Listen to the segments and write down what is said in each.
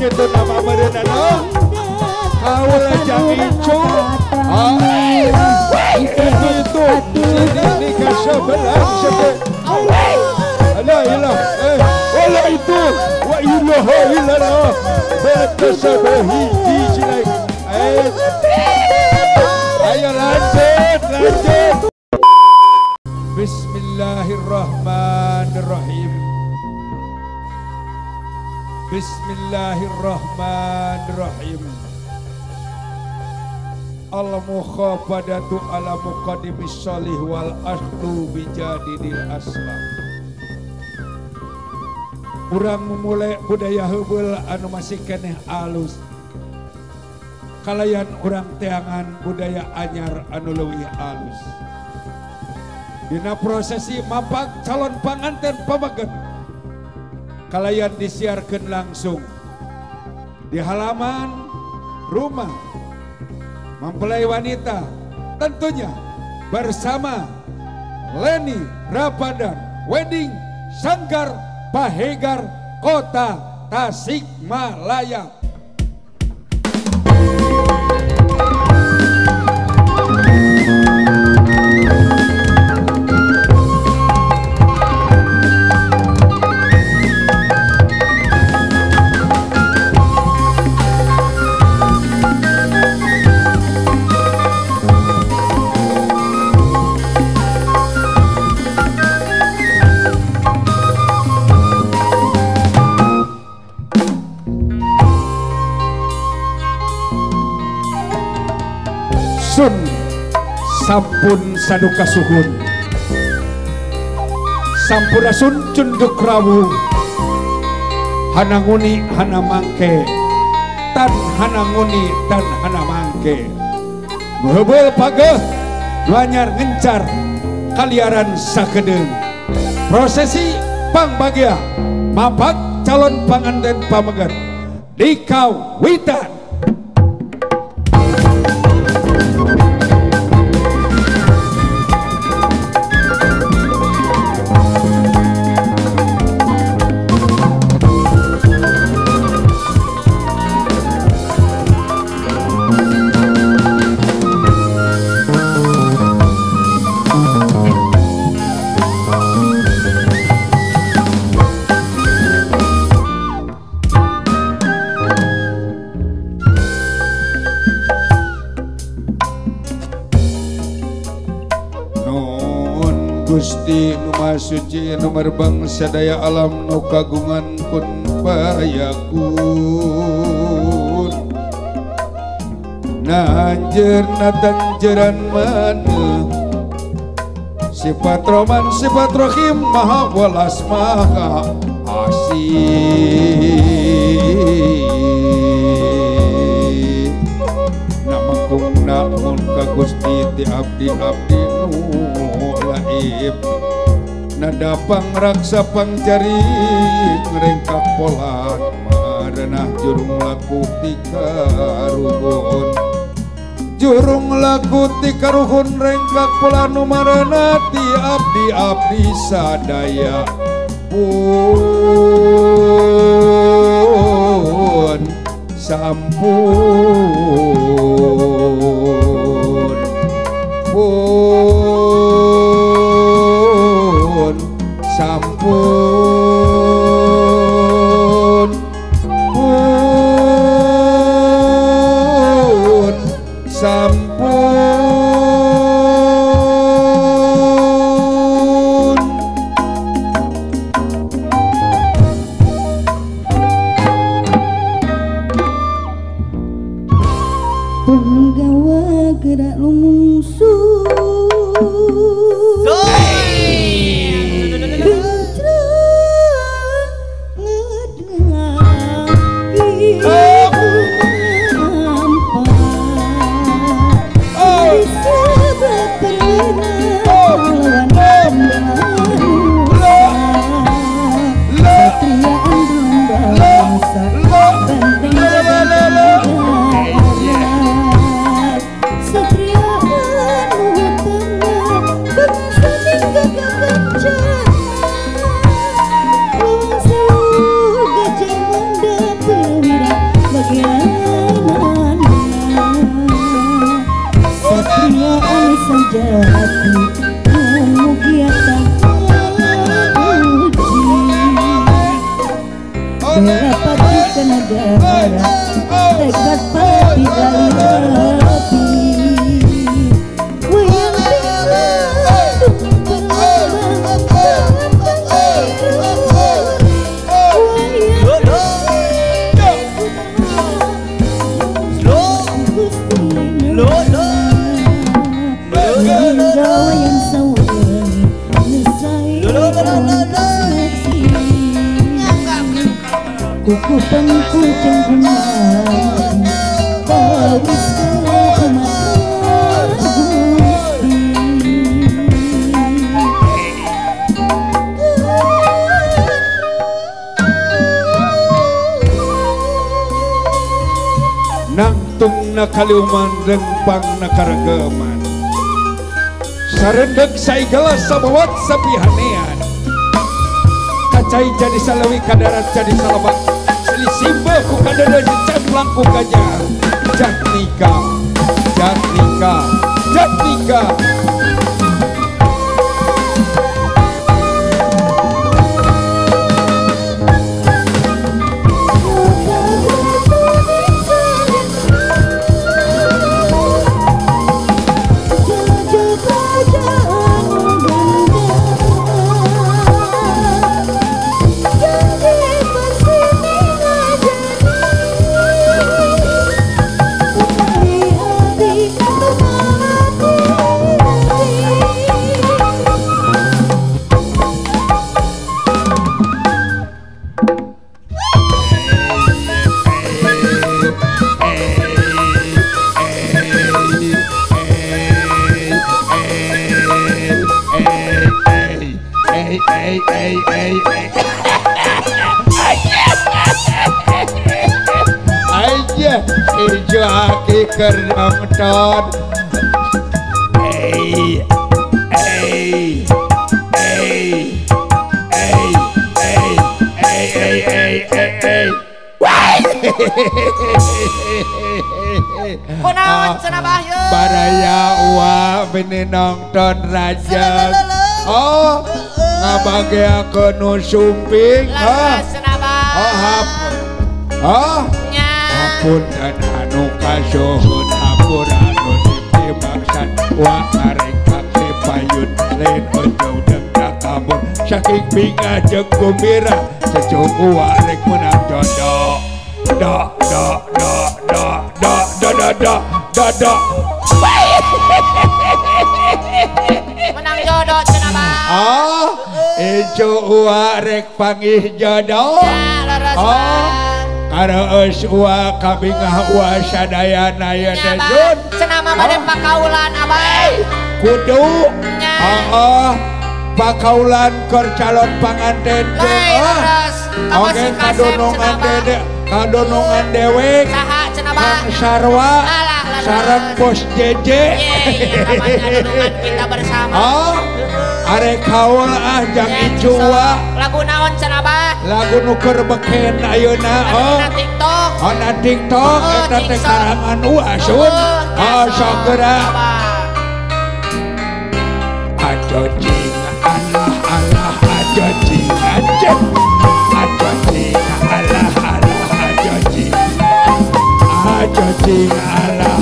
gitu nama berenana kawal jangicu itu ini kasih belang sebut ala ilah wala itu wa ilaha illallah bertasabahi dijilai ayo lanjut Bismillahirrahmanirrahim Bismillahirrahmanirrahim Al-mukhabadatu ala muqaddimis sholih wal aslu bijadidil aslam. Urang memulai budaya heubeuh anu masih keneh alus. Kalayan urang teangan budaya anyar anu leuwih alus. Dina prosesi mapak calon panganten pamaget kalayan disiarkeun langsung di halaman rumah mempelai wanita tentunya bersama Leni Rapadan Wedding Sanggar Pahegar Kota Tasikmalaya. Sun sampun saduka suhun sampurasun cunduk rawu hananguni hana mangke tan hananguni tan hana mangke nuheubeul pageuh nuanyar ngencar kaliaran sakedeung prosesi pangbagia mapak calon panganten pamaget dikawitan. Gusti nu Maha Suci nu merbang sadaya alam nu kagungan kun fayakun nanjeun tanjeran maneh sifat roman sifat rohim maha welas maha asih namangkung namun ka Gusti ti abdi-abdi nu laib nada pangraksa pangjari ngerengkak polan marenah jurung laku tikaruhun jurung laku tikaruhun rengkak polan marenah ti abdi-abdi sadaya pun sampun sampun pun sampun penggawa gerak lumungsu Tegas pati kali api Wayang kuku pengku cengkungan Bawis kemata nangtung na kaliuman rengpang na karagaman sarendeg saigala samawat sapihanean kacai jadi salawi kadarat jadi salamat simba ku kadada dicemplang ku gajah Jatnika Jatnika Jatnika aja ijo aki keremton kunaon cenah yeuh baraya uah bini nongton raja oh ngabageakeun nu sumping ampun dan anu kasuhun hampura anu dipibaksan wa areng kaki payun lain ojau dengdak kabur saking pinga jeung kumbira secuh uwa rek menang jodoh menang jodoh cenah ijo uwa rek panggih jodoh Kareus uwa kabingah uwa sadayana ya dejun cenah mah bade pakaulan abah kudu pakaulan keur calon panganten oge kadonongan dewek saha cenah bah sarwa sareng bos jeje kita bersama arek kaul jang icua lagu naon cenah bah lagu nu keur beken ayeuna na TikTok eta teh karangan Uasun sok geura ajo cing alah ajo cing ajo cing alah ajo cing alah ajo cing alah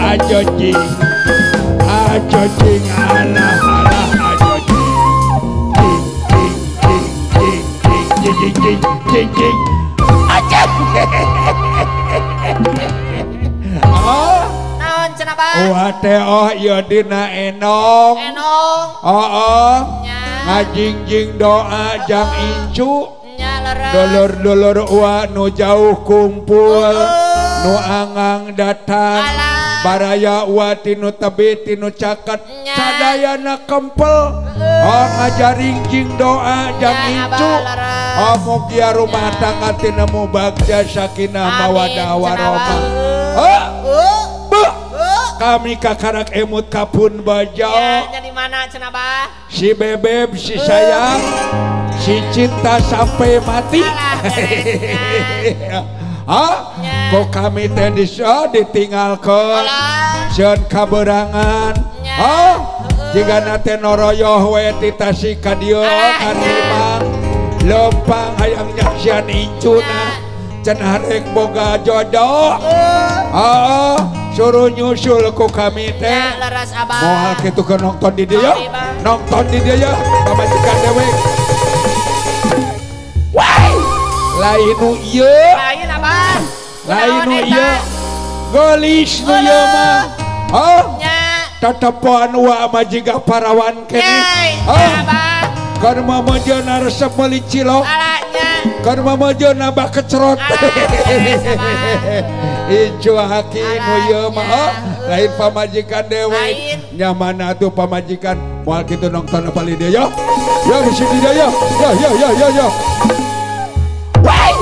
ajo cing aja naon cenah bah teh ieu dina enong ngajingjing doa jang incu dulur-dulur uwa nu jauh kumpul nu angang datang baraya uwa tinu tebi tinu caket sadayana kempel ngajaringjing doa jang incu mugia rumah tangga tinemu bagja sakinah mawadah warahmah kami kakarak emut kapun baja jadi mana cenah bah si bebeb si sayang si cinta sampai mati kok kami teh ditinggalkan seun kaberangan jika nate noroyoh we titasi ka dieu kan imang lempang hayang nyaksian incuna cenah rek boga jodoh. Suruh nyusul ku kami teh. Ya leres abah. Moal kitu ke nonton di dia. Mari, Bang. Nonton di dia ya. Pamajikan dewe. Wah. Lain nu ieu. Lain abah. Lain nu Kunaon ieu. eta? Gelis nu ieu mah. Hah? Nya. Tetepan wa majiga parawan kene. Nyai. Hah? Abah. Kan mamajana resep meuli cilok. Alanya. Kan mamajana bak kecerot. Icu haki nu ieu mah lain pamajikan dewe. Lain. Nyaman atuh pamajikan moal kitu nonton apa li dia ya. Ya di sini dia ya. Ya. Wai.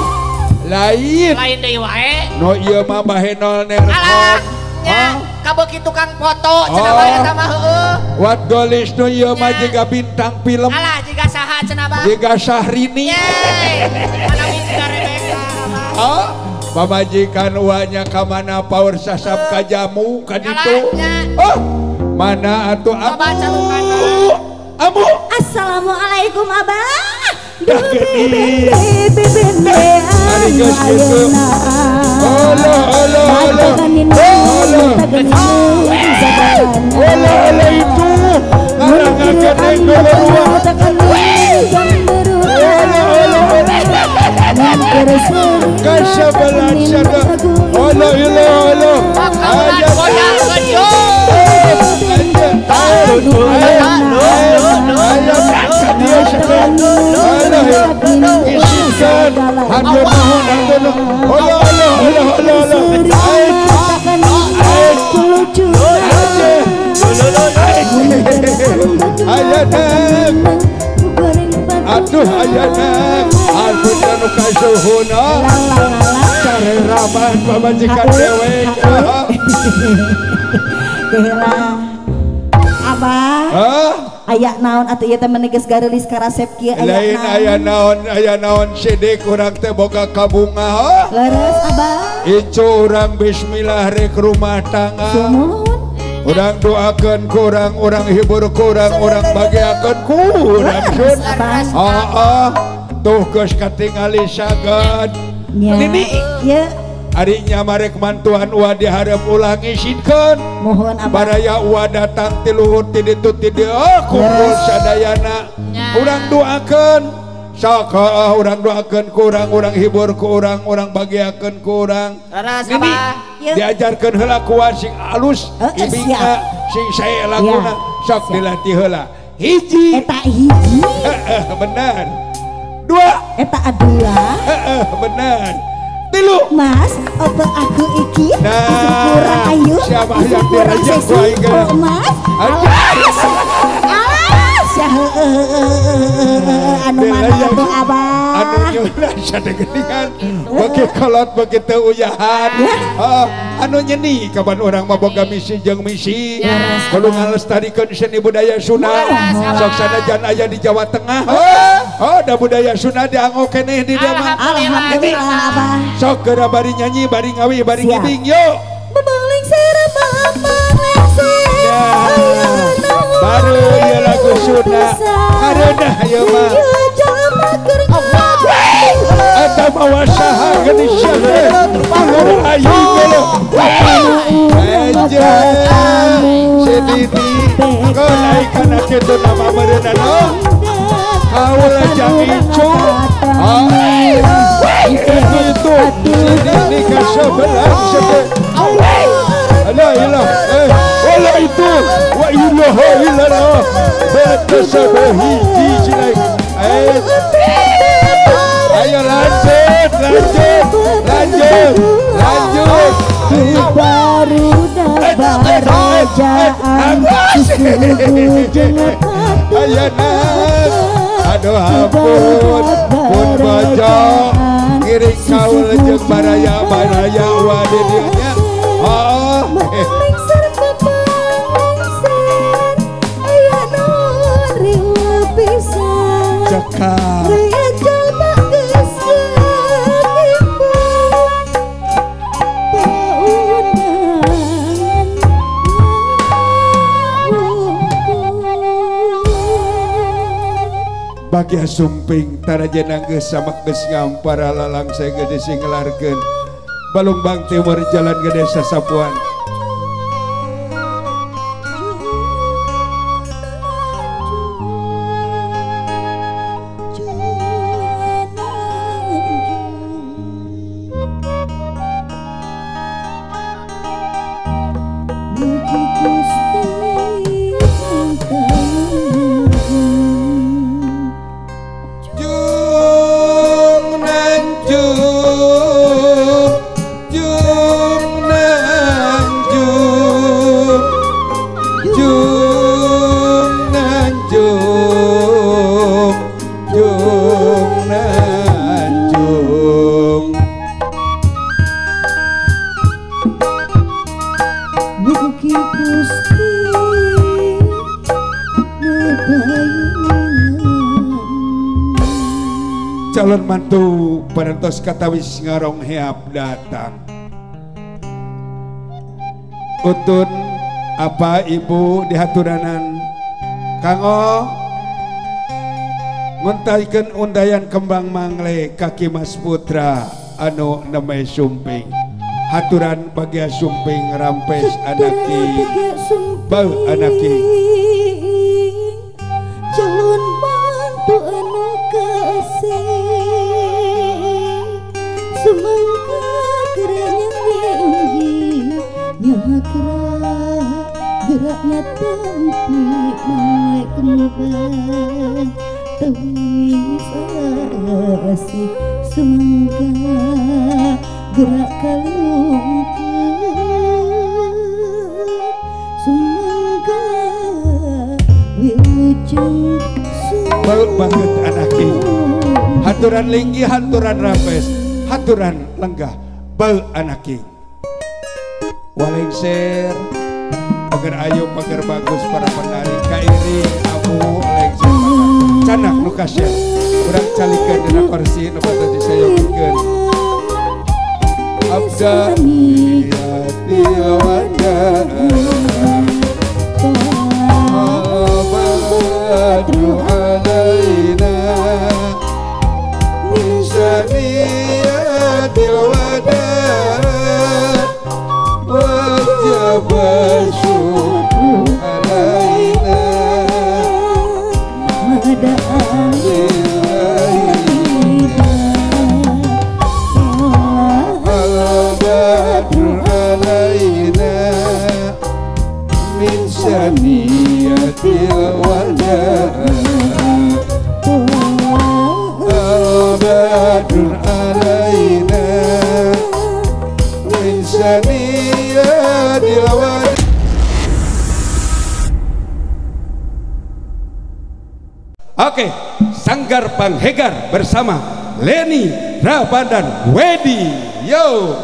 Lain. Lain deui wae. No ieu mah bahenol nelpon. Alah. Nya. Kabeuki tukang foto cenah bae eta mah heueuh. What golis no ieu mah jiga bintang film. Alah jiga saha cenah bah. Jiga Syahrini. Yeay. Mana bisa Rebecca. Ah, pamajikan uanya ka mana power sasap ka jamu ka ditu. Alahnya. Oh, mana atuh Coba calukan. Amu. Assalamualaikum abah. Dah gede. Ari geus kitu. Halo. Itu. Ngarang-ngarang Kasabalan sada. Halo. Aduh ayanak aku tanu kasuhuna cari raman pamajikan dewek. Abah aya naon atuh ieu teh meneges garelis ka resep kieu lain aya naon sidik urang teh boga kabunga. Leres abah Icu urang bismillah rek rumah tangga. sumuhun Urang doakeun kurang, urang hibur kurang, urang bagiakeun kurang. Tuh geus katingali saged. Nini ya arinya marek mantuan ulah diharap ulah ngisinkeun. mohon abah Baraya ulah datang ti luhur ti ditu ti dieu kumpul sadayana. Urang doakeun sok urang doakeun kurang, urang hibur ku urang bagiakeun kurang. Leres Nini abah. diajarkeun heula ku sing alus ibingna sing sae laguna sok dilatih heula. Hiji eta hiji bener. Dua eta dua bener. Tilu mas apa aku iki kurang ayu siapa yang kurang diajak seksi gua ieu? oh mas alas anu mana atuh abah anu nyulah sada geuningan bagi kolot begitu uyahan. Anu nyeni kapan orang mah boga misi jeung misi kudu ngalestarikeun seni budaya Sunda. Sok sanajan aya di Jawa Tengah da budaya Sunda dianggo keneh di dieu mah. alhamdulillah abah Sok geura bari nyanyi bari ngawi bari ngibing yuk. bebeling serem Baru ieu lagu Sunda kareudah ieu mah. Eta bawa saha geuning syahre ulur ayu geuleuh. Sedidi kau naikkan kitu nama merenana kaula jang icu itu sedidi ka sebelah sebe ala ilah wala itu wa ilaha illallah bata sabahiji cilai ayo lanjut baru kerajaan ayanak aduh ampun pun baca kiring kaul jeung baraya wadi dinya cekal bagia sumping taraja nanggeus samak geus ngampara lalang saya gede singgelarkeun Balumbang Timur Jalan Gede Sasapuan. Calon mantu parantos katawis ngarong heap datang. Utun apa ibu dihaturanan Kanggo nguntaykeun undayan kembang mangle kaki Mas Putra anu namanya Sumping. Haturan bagia Sumping rampes anaki bau anaki calon mantu anu kasih semangka geraknya tinggi geraknya tempi mulai kembang terwisasi semangka gerak kalungkeun semangka wilujeng bau banget anaki haturan linggi haturan rampes haturan lenggah bau anaki walengser pagar ayo pagar bagus para penari kairi abu lengser canak nukasya urang calikeun dina kursi nu batu disayogikeun abda hati wadah badru alaina min saniyatil wadah wajib syukur alaina mada al-badru alaina min saniyatil wadah al-badru alaina min saniyatil wadah. Oke, Sanggar Panghegar bersama Leni Rabadan Wedi. Yo.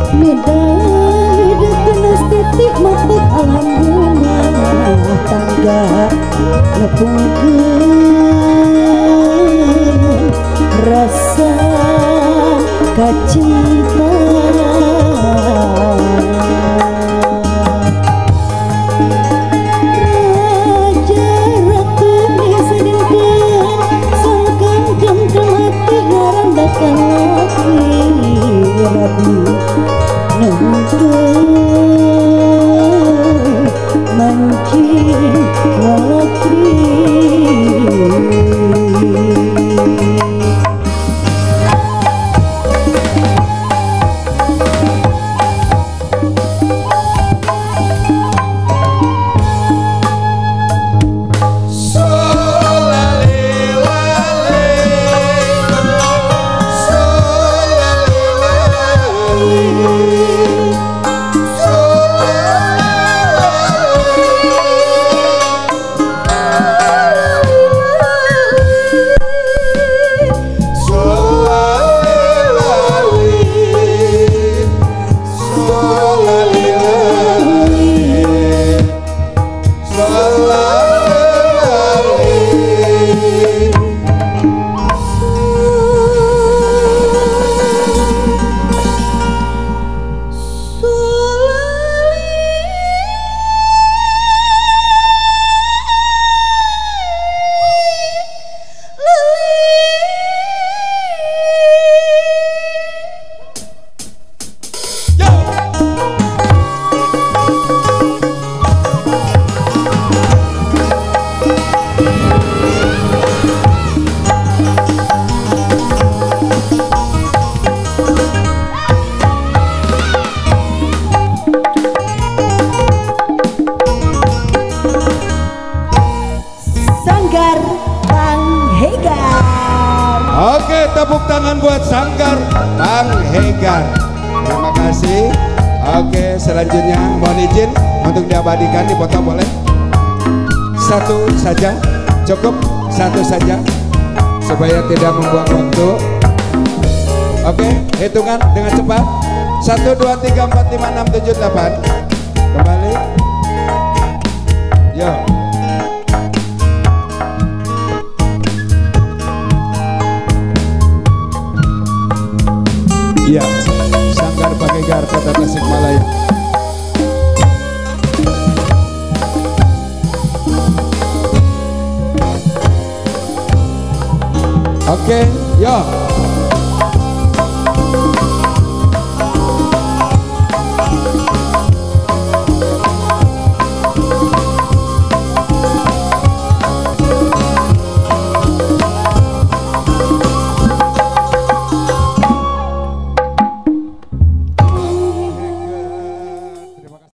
Beda tenas titik mapet alam rumah tangga nepungkeun rasa kacintaan. Raja ratu disadinkeun sangkan kem hati ngarandakan laki rabi mancing walakri. Oke, tepuk tangan buat Sanggar Bang Hegar. Terima kasih. Oke, selanjutnya mohon izin untuk diabadikan, dipoto boleh? Satu saja, cukup satu saja supaya tidak membuang waktu. Oke, hitungan dengan cepat. 1, 2, 3, 4, 5, 6, 7, 8. Kembali. Yo. Iya, Sanggar Bang Hegar Kota Tasikmalaya. Oke, yo.